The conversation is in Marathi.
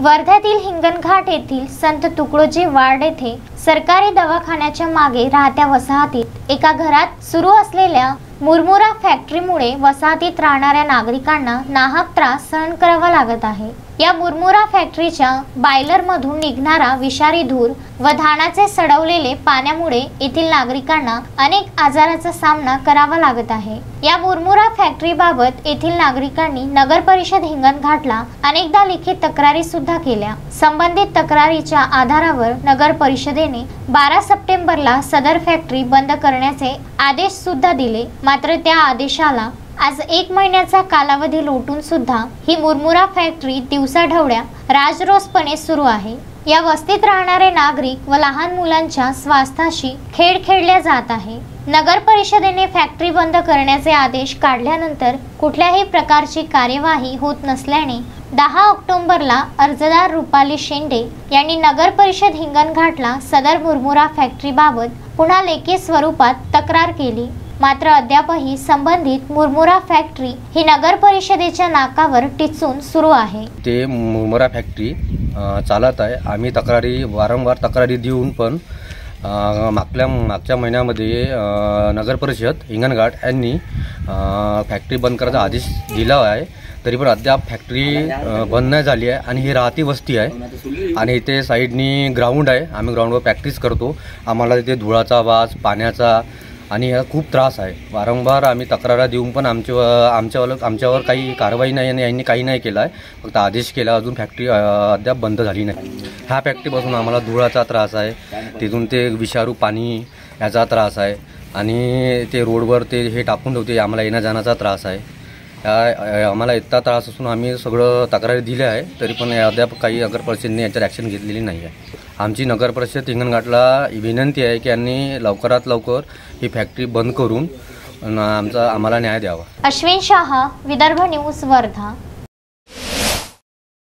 वर्ध्यातील हिंगणघाट येथील संत तुकडोजी वार्ड येथे सरकारी दवाखान्याच्या मागे राहत्या वसाहतीत एका घरात सुरू असलेल्या मुरमुरा फॅक्टरीमुळे वसाहतीत राहणाऱ्या नागरिकांना नाहक त्रास सहन करावा लागत आहे। या मुरमुरा फॅक्टरीच्या बायलरमधून निघणारा विषारी धूर व धानाचे सडवलेले पाण्यामुळे येथील नागरिकांना अनेक आजाराचा सामना करावा लागत आहे। या मुरमुरा फॅक्टरीबाबत येथील नागरिकांनी नगर परिषद हिंगणघाटला अनेकदा लिखित तक्रारी सुद्धा केल्या। संबंधित तक्रारीच्या आधारावर नगर परिषदेने 12 सप्टेंबरला सदर फॅक्टरी बंद करण्याचे आदेश सुद्धा दिले। मात्र त्या आदेशाला आज 1 महिन्याचा कालावधी लोटून सुद्धा ही मुरमुरा फॅक्टरी दिवसाढवळ्या राजरोसपणे सुरू आहे। या वस्तीत राहणारे नागरिक व लहान मुलांच्या स्वास्थ्याशी खेळ खेळल्या जात आहे। नगर परिषदेने फॅक्टरी बंद करण्याचे आदेश काढल्यानंतर कुठल्याही प्रकारची कार्यवाही होत नसल्याने 10 ऑक्टोबरला अर्जदार रुपाली शेंडे यांनी नगर परिषद हिंगणघाटला सदर मुरमुरा फॅक्टरीबाबत पुन्हा लेखी स्वरूपात तक्रार केली। मात्र अद्यापही संबंधित मुरमुरा फॅक्टरी ही नगर परिषदेच्या नाकावर टिचून सुरू आहे। ते मुरमुरा फॅक्टरी चालत आहे। आम्ही वारंवार तक्रारी देऊन पण मागच्या महिन्यामध्ये नगर परिषद हिंगणघाट यांनी फॅक्टरी बंद करायचा आदेश दिला आहे। तरी पण अद्याप फॅक्टरी बंद नाही झाली आहे आणि ही राहती वस्ती आहे आणि इथे साईडनी ग्राउंड आहे। आम्ही ग्राउंडवर प्रॅक्टिस करतो। आम्हाला इथे धुळाचा वास, पाण्याचा आणि याचा खूप त्रास आहे। वारंवार आम्ही तक्रार देऊन पण आमच्यावर काही कारवाई नाही आणि यांनी काही नाही केलं आहे। फक्त आदेश केला, अजून फॅक्टरी अद्याप बंद झाली नाही। ह्या फॅक्टरीपासून आम्हाला धुळाचा त्रास आहे, तिथून ते विषारू पाणी याचा त्रास आहे आणि ते रोडवर ते हे टाकून ठेवते, आम्हाला येण्या जाण्याचा त्रास आहे। आम्हाला इतका त्रास असून आम्ही सगळं तक्रारी दिल्या आहे, तरी पण अद्याप काही नगर परिषदेने याच्यावर ॲक्शन घेतलेली नाही आहे। आमची नगर परिषद हिंगणघाटला विनंती आहे की यांनी लवकरात लवकर ही फॅक्टरी बंद करून आम्हाला न्याय द्यावा। अश्विन शाह, विदर्भ न्यूज, वर्धा।